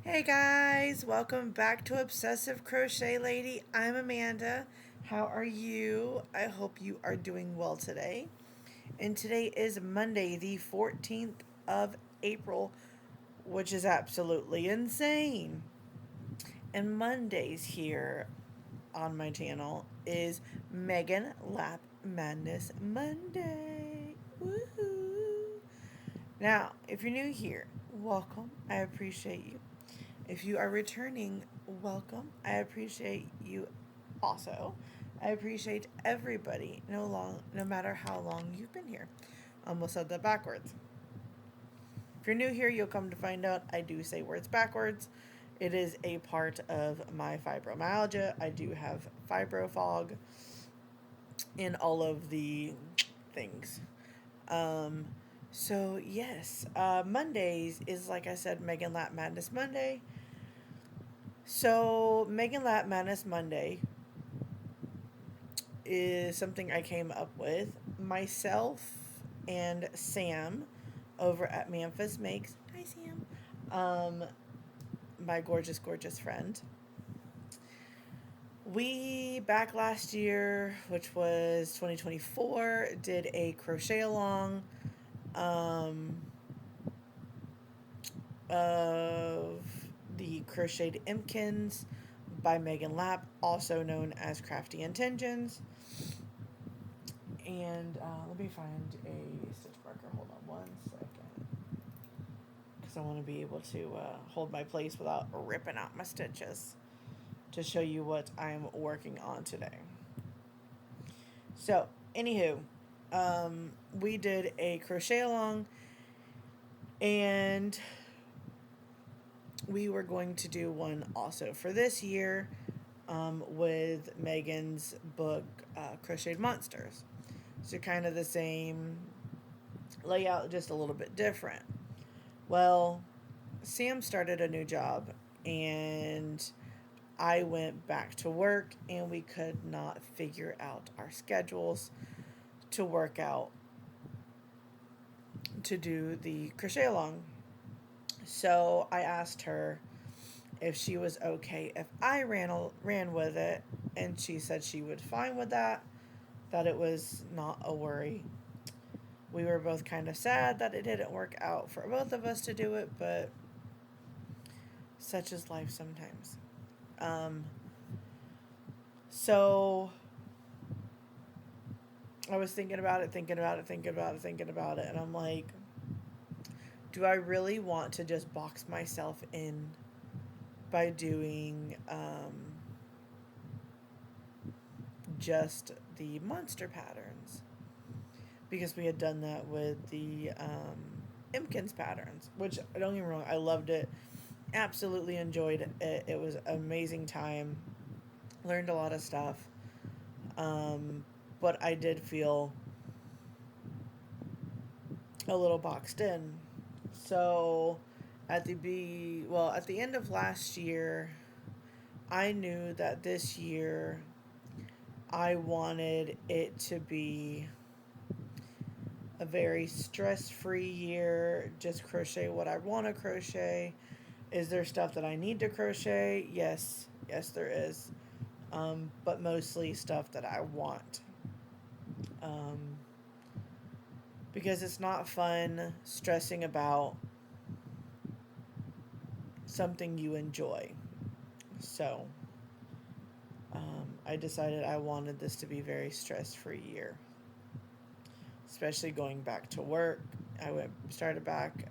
Hey guys, welcome back to Obsessive Crochet Lady. I'm Amanda. How are you? I hope you are doing well today. And today is Monday, the 14th of April, which is absolutely insane. And Mondays here on my channel is Megan Lapp Madness Monday. Woohoo! Now, if you're new here, welcome. I appreciate you. If you are returning, welcome. I appreciate you also. I appreciate everybody, no matter how long you've been here. Almost said that backwards. If you're new here, you'll come to find out I do say words backwards. It is a part of my fibromyalgia. I do have fibro fog in all of the things. Um, Mondays is, like I said, Megan Lap Madness Monday. So, Megan Lap Madness Monday is something I came up with. Myself and Sam over at Memphis Makes. Hi, Sam. My gorgeous, gorgeous friend. We, back last year, which was 2024, did a crochet along of the Crocheted Impkins by Megan Lapp, also known as Crafty Intentions. And let me find a stitch marker. Hold on one second. Because I want to be able to hold my place without ripping out my stitches to show you what I'm working on today. So, anywho, we did a crochet along, and we were going to do one also for this year with Megan's book, Crocheted Monsters. So, kind of the same layout, just a little bit different. Well, Sam started a new job, and I went back to work, and we could not figure out our schedules to work out to do the crochet along. So I asked her if she was okay if I ran with it, and she said she would fine with that it was not a worry. We were both kind of sad that it didn't work out for both of us to do it, but such is life sometimes. Um, so I was thinking about it, and I'm like, do I really want to just box myself in by doing just the monster patterns? Because we had done that with the Impkins patterns, which, don't get me wrong, I loved it. Absolutely enjoyed it. It was an amazing time. Learned a lot of stuff. But I did feel a little boxed in. So at the end of last year, I knew that this year I wanted it to be a very stress-free year. Just crochet what I want to crochet. Is there stuff that I need to crochet? Yes, there is. But mostly stuff that I want. Um, because it's not fun stressing about something you enjoy. So, I decided I wanted this to be a very stress-free year, especially going back to work. I started back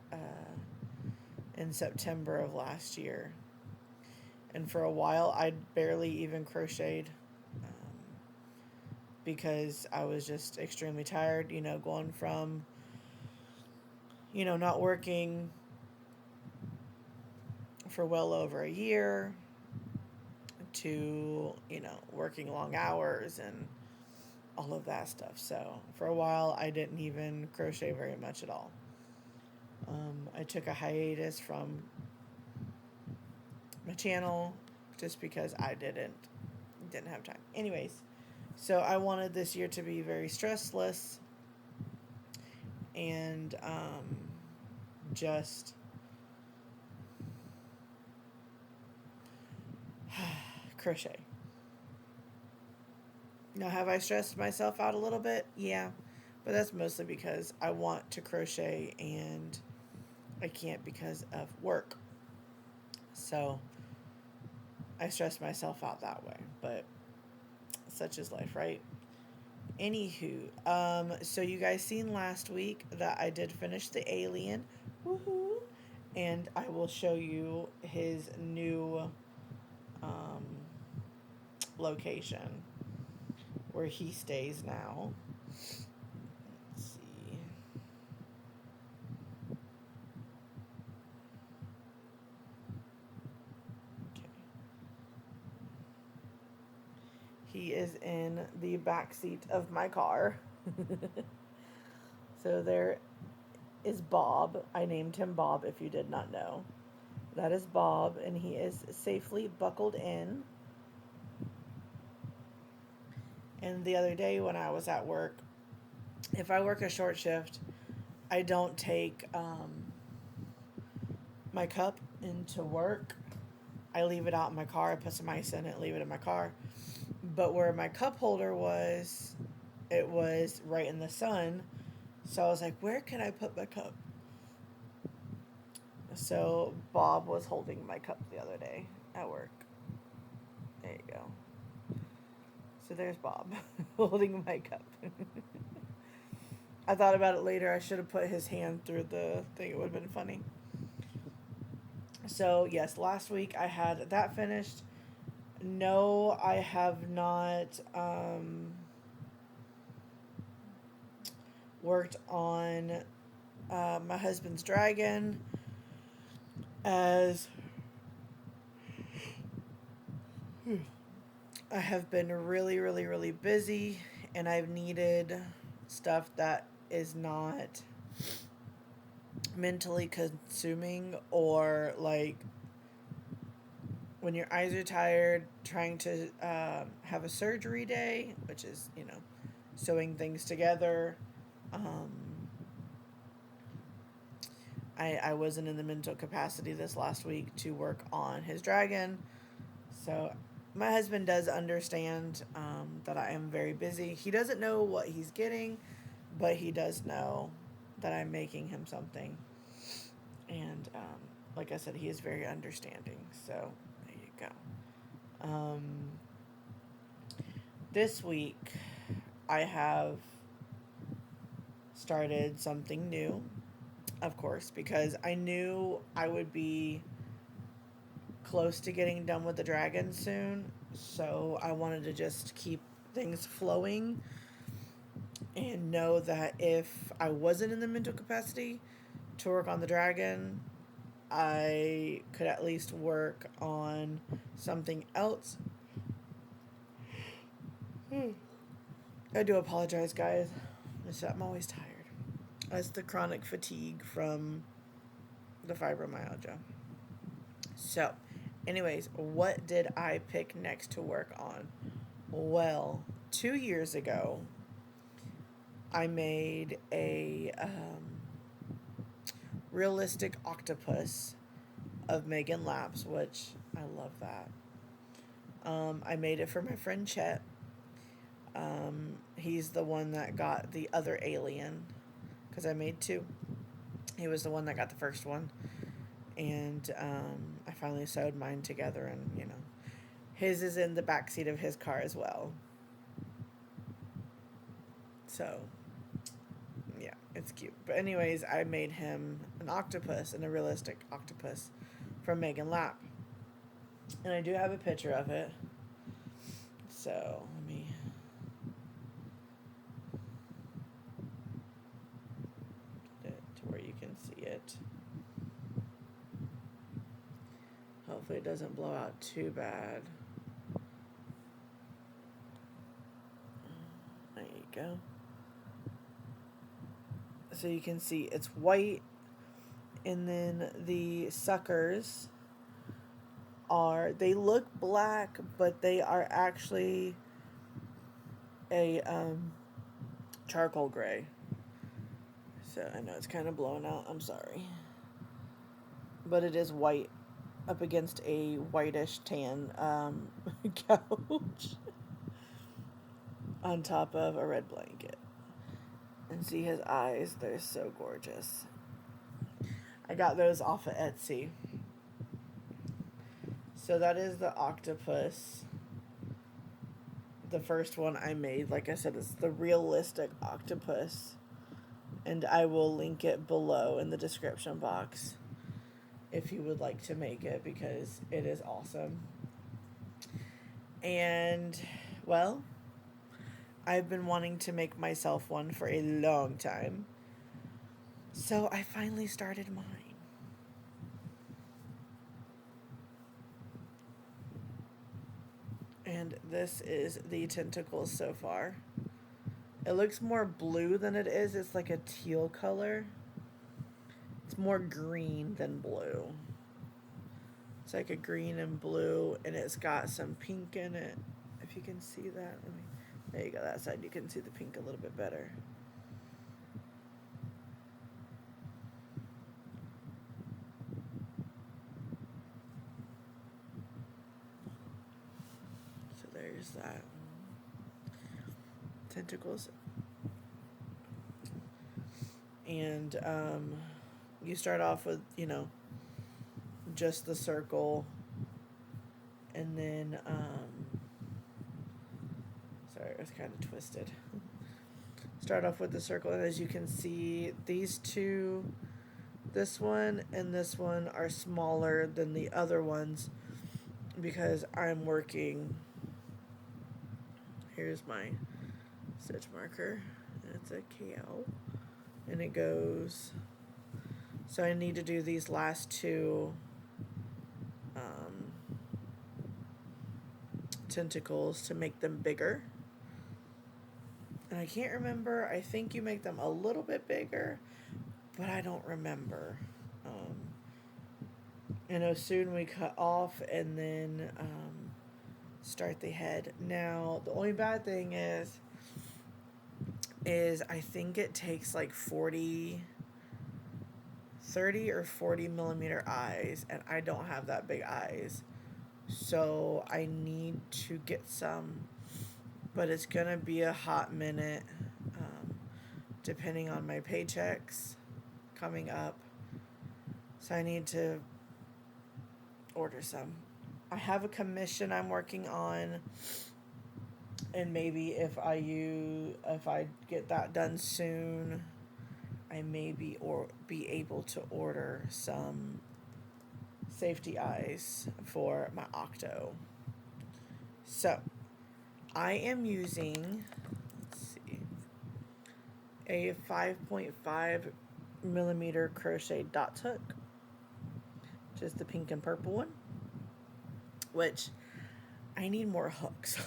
in September of last year, and for a while I barely even crocheted because I was just extremely tired. Going from not working for well over a year to working long hours and all of that stuff. So for a while I didn't even crochet very much at all. I took a hiatus from my channel just because I didn't have time. Anyways, so I wanted this year to be very stressless and just crochet. Now, have I stressed myself out a little bit? Yeah, but that's mostly because I want to crochet and I can't because of work. So I stress myself out that way, but such is life, right? Anywho, so you guys seen last week that I did finish the alien, woohoo, and I will show you his new um, location where he stays now. Let's see. Okay. He is in the back seat of my car. So there is Bob. I named him Bob if you did not know. That is Bob, and he is safely buckled in. And the other day when I was at work, if I work a short shift, I don't take my cup into work. I leave it out in my car. I put some ice in it, leave it in my car. But where my cup holder was, it was right in the sun. So I was like, where can I put my cup? So Bob was holding my cup the other day at work. There you go. So there's Bob holding my cup. I thought about it later. I should have put his hand through the thing. It would have been funny. So, yes, last week I had that finished. No, I have not worked on my husband's dragon, as I have been really, really, really busy, and I've needed stuff that is not mentally consuming, or like when your eyes are tired trying to have a surgery day, which is, sewing things together. I wasn't in the mental capacity this last week to work on his dragon. So my husband does understand that I am very busy. He doesn't know what he's getting, but he does know that I'm making him something. And like I said, he is very understanding. So there you go. This week, I have started something new, of course, because I knew I would be close to getting done with the dragon soon. So I wanted to just keep things flowing and know that if I wasn't in the mental capacity to work on the dragon, I could at least work on something else. I do apologize, guys. I'm always tired. That's the chronic fatigue from the fibromyalgia. So, anyways, what did I pick next to work on? Well, 2 years ago, I made a realistic octopus of Megan Lapp's, which I love that. I made it for my friend Chet. He's the one that got the other alien, because I made two. He was the one that got the first one, and I finally sewed mine together, and his is in the back seat of his car as well. So yeah, it's cute. But anyways, I made him an octopus, and a realistic octopus from Megan Lapp, and I do have a picture of it. So let me get it to where you can see it. Hopefully it doesn't blow out too bad. There you go. So you can see it's white, and then the suckers they look black, but they are actually a charcoal gray. So I know it's kind of blown out, I'm sorry. But it is white up against a whitish tan couch on top of a red blanket. And see his eyes, they're so gorgeous. I got those off of Etsy. So that is the octopus. The first one I made, like I said, is the realistic octopus. And I will link it below in the description box if you would like to make it, because it is awesome. And, well, I've been wanting to make myself one for a long time. So I finally started mine. And this is the tentacles so far. It looks more blue than it is. It's like a teal color. It's more green than blue. It's like a green and blue, and it's got some pink in it. If you can see that. There you go, that side. You can see the pink a little bit better. So there's that. Tentacles. And you start off with, just the circle, and then sorry, it was kind of twisted. Start off with the circle, and as you can see, these two, this one and this one, are smaller than the other ones because I'm working. Here's my stitch marker. It's a cow, and it goes. So I need to do these last two tentacles to make them bigger. And I can't remember. I think you make them a little bit bigger, but I don't remember. And soon we cut off and then start the head. Now, the only bad thing is I think it takes like 30 or 40 millimeter eyes, and I don't have that big eyes. So I need to get some, but it's going to be a hot minute, depending on my paychecks coming up. So I need to order some. I have a commission I'm working on, and maybe if I get that done soon, I may be able to order some safety eyes for my octo. So I am using, let's see, a 5.5 millimeter crochet dot hook, which is the pink and purple one, which I need more hooks.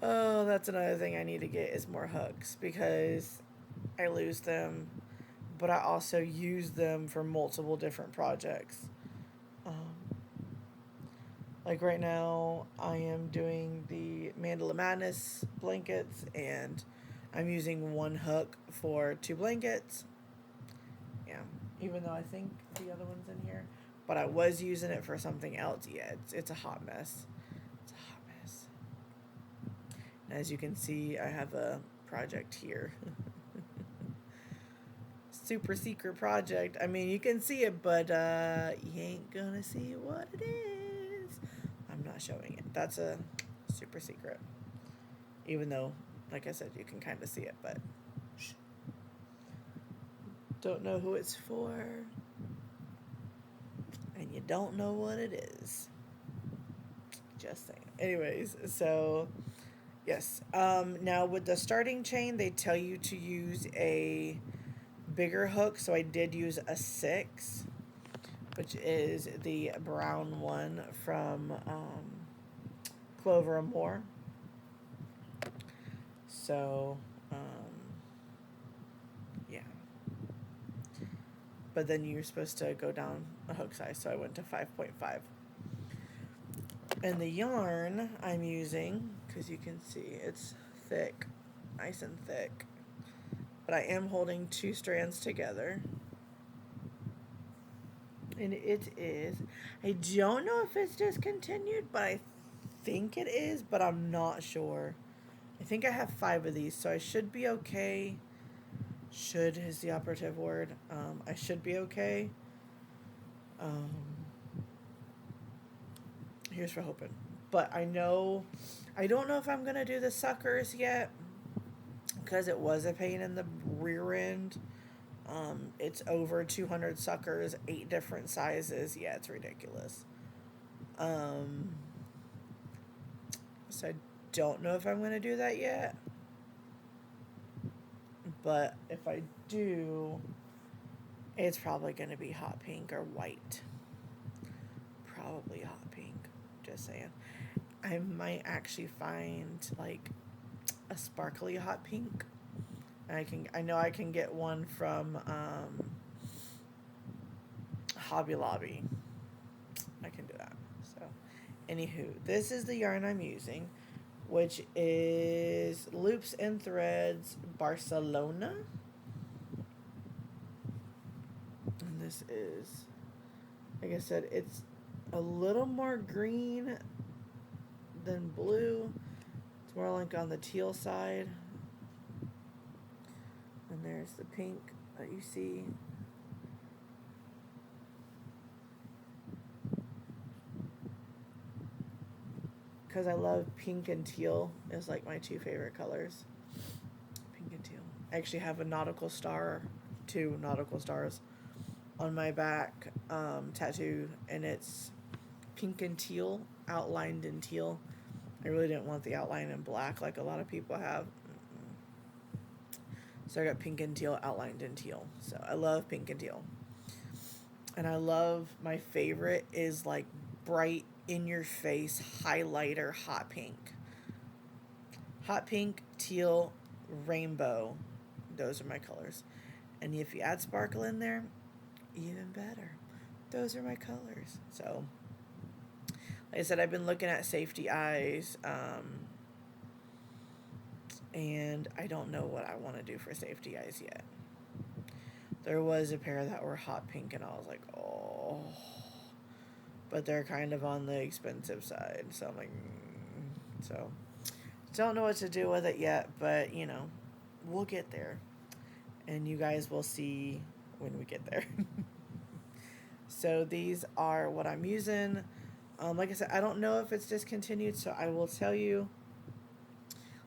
Oh, that's another thing I need to get, is more hooks, because I lose them, but I also use them for multiple different projects. Like right now, I am doing the Mandala Madness blankets, and I'm using one hook for 2 blankets. Yeah, even though I think the other one's in here, but I was using it for something else. Yeah, it's a hot mess. It's a hot mess. And as you can see, I have a project here. Super secret project. I mean, you can see it, but you ain't gonna see what it is. I'm not showing it. That's a super secret. Even though, like I said, you can kind of see it, but shh. Don't know who it's for, and you don't know what it is. Just saying. Anyways, so yes. Now with the starting chain, they tell you to use a bigger hook, so I did use a 6, which is the brown one from Clover and More. So yeah, but then you're supposed to go down a hook size, so I went to 5.5. And the yarn I'm using, because you can see it's thick, nice and thick, but I am holding 2 strands together. And it is. I don't know if it's discontinued, but I think it is, but I'm not sure. I think I have 5 of these, so I should be okay. Should is the operative word. I should be okay. Um, here's for hoping. But I don't know if I'm going to do the suckers yet because it was a pain in the rear end. It's over 200 suckers, 8 different sizes. Yeah, it's ridiculous. Um, so I don't know if I'm going to do that yet. But if I do, it's probably going to be hot pink or white. Probably hot pink. Just saying. I might actually find like a sparkly hot pink. I know I can get one from Hobby Lobby. I can do that. So, anywho, this is the yarn I'm using, which is Loops and Threads Barcelona. And this is, like I said, it's a little more green than blue. It's more like on the teal side. And there's the pink that you see. Because I love pink and teal is like my 2 favorite colors. Pink and teal. I actually have a nautical star, 2 nautical stars on my back tattoo, and it's pink and teal, outlined in teal. I really didn't want the outline in black like a lot of people have. So I got pink and teal outlined in teal. So I love pink and teal. And I love, my favorite is like bright in your face highlighter hot pink. Hot pink, teal, rainbow. Those are my colors. And if you add sparkle in there, even better. Those are my colors. So, like I said, I've been looking at safety eyes. And I don't know what I want to do for safety eyes yet. There was a pair that were hot pink, and I was like, oh. But they're kind of on the expensive side. So I'm like, So, don't know what to do with it yet, but, you know, we'll get there. And you guys will see when we get there. So these are what I'm using. Like I said, I don't know if it's discontinued, so I will tell you.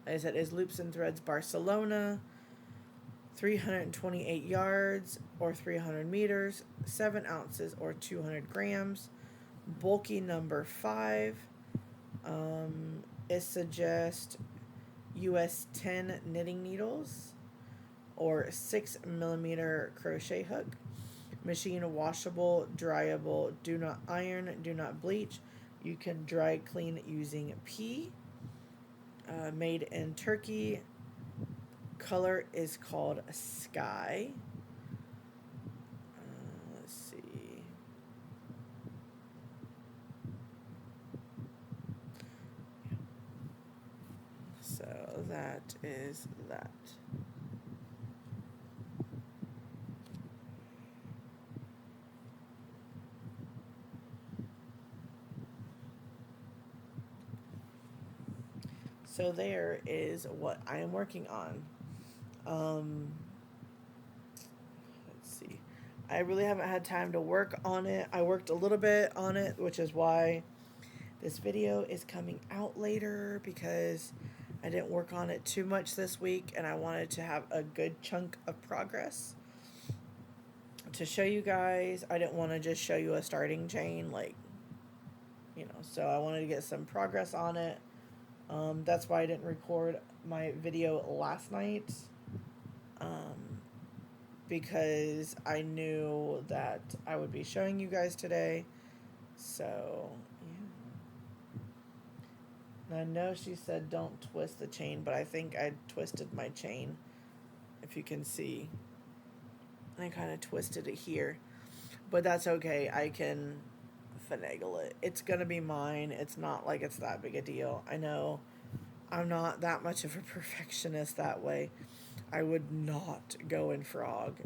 Like I said, is Loops and Threads Barcelona, 328 yards or 300 meters, 7 ounces or 200 grams, bulky number 5. It suggests US 10 knitting needles or 6mm crochet hook. Machine washable, dryable, do not iron, do not bleach. You can dry clean using pea. Made in Turkey. Color is called Sky. Let's see. So that is that. So there is what I am working on. Let's see. I really haven't had time to work on it. I worked a little bit on it, which is why this video is coming out later, because I didn't work on it too much this week and I wanted to have a good chunk of progress to show you guys. I didn't want to just show you a starting chain, like, you know, so I wanted to get some progress on it. That's why I didn't record my video last night, because I knew that I would be showing you guys today. So, yeah. And I know she said don't twist the chain, but I think I twisted my chain, if you can see. I kind of twisted it here, but that's okay. I can finagle it. It's gonna be mine. It's not like it's that big a deal. I know I'm not that much of a perfectionist that way. I would not go in frog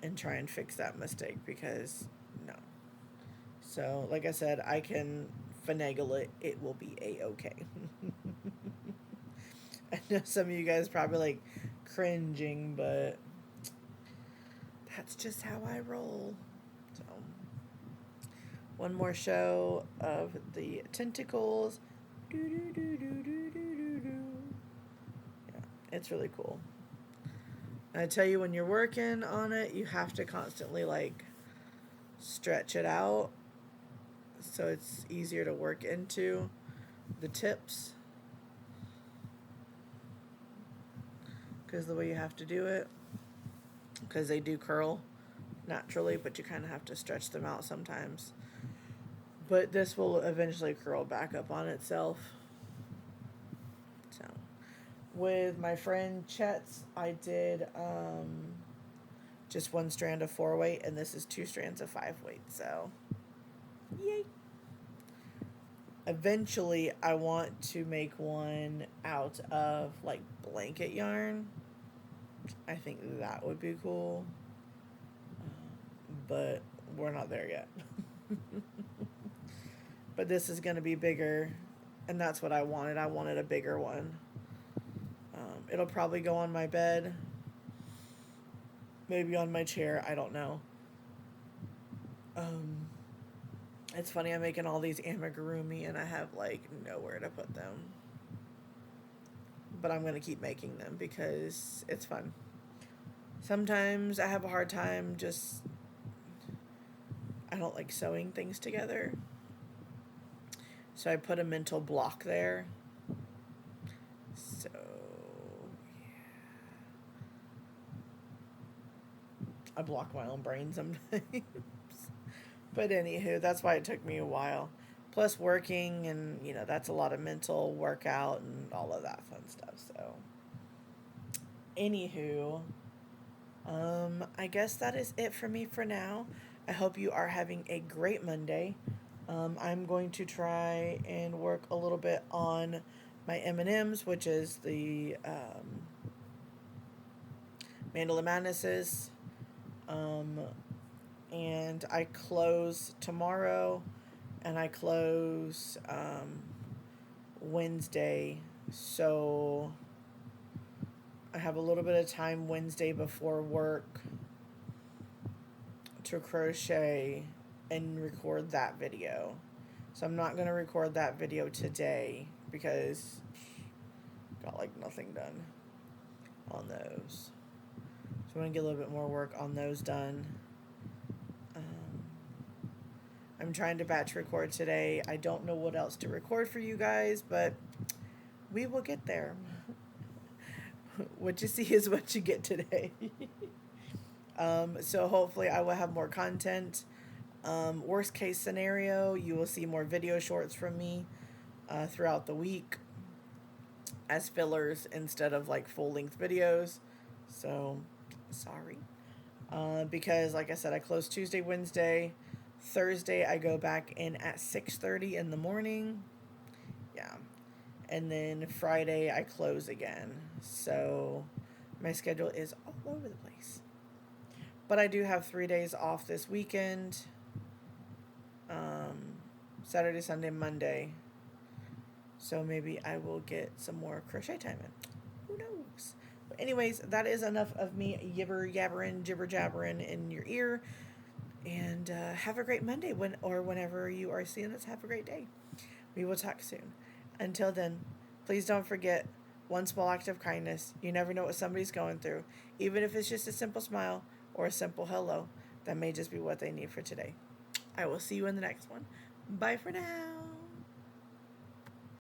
and try and fix that mistake, because No. So, like I said, I can finagle it. It will be a-okay. I know some of you guys probably like cringing, but that's just how I roll. So, one more show of the tentacles. Yeah, it's really cool. And I tell you, when you're working on it, you have to constantly like stretch it out so it's easier to work into the tips, because the way you have to do it, because they do curl naturally, but you kind of have to stretch them out sometimes. But this will eventually curl back up on itself. So, with my friend Chet's, I did just one strand of 4-weight, and this is 2 strands of 5-weight. So, yay! Eventually, I want to make one out of like blanket yarn. I think that would be cool, but we're not there yet. But this is going to be bigger, and that's what I wanted. I wanted a bigger one. It'll probably go on my bed, maybe on my chair. I don't know. It's funny, I'm making all these amigurumi and I have like nowhere to put them. But I'm going to keep making them because it's fun. Sometimes I have a hard time I don't like sewing things together. So I put a mental block there. So, yeah. I block my own brain sometimes. But anywho, that's why it took me a while. Plus working, and that's a lot of mental workout and all of that fun stuff. So anywho, I guess that is it for me for now. I hope you are having a great Monday. I'm going to try and work a little bit on my M&Ms, which is the Mandala Madnesses. And I close tomorrow, and I close Wednesday. So I have a little bit of time Wednesday before work to crochet and record that video. So I'm not going to record that video today because got like nothing done on those. So I'm going to get a little bit more work on those done. I'm trying to batch record today. I don't know what else to record for you guys, but we will get there. What you see is what you get today. So hopefully I will have more content. Worst case scenario, you will see more video shorts from me throughout the week as fillers instead of like full-length videos. So, sorry. Because, like I said, I close Tuesday, Wednesday. Thursday, I go back in at 6:30 in the morning. Yeah. And then Friday, I close again. So, my schedule is all over the place. But I do have 3 days off this weekend. Saturday, Sunday, Monday. So, maybe I will get some more crochet time in. Who knows? But anyways, that is enough of me yibber-yabbering, jibber-jabbering in your ear. And have a great Monday whenever you are seeing this. Have a great day. We will talk soon. Until then, please don't forget one small act of kindness. You never know what somebody's going through. Even if it's just a simple smile or a simple hello, that may just be what they need for today. I will see you in the next one. Bye for now.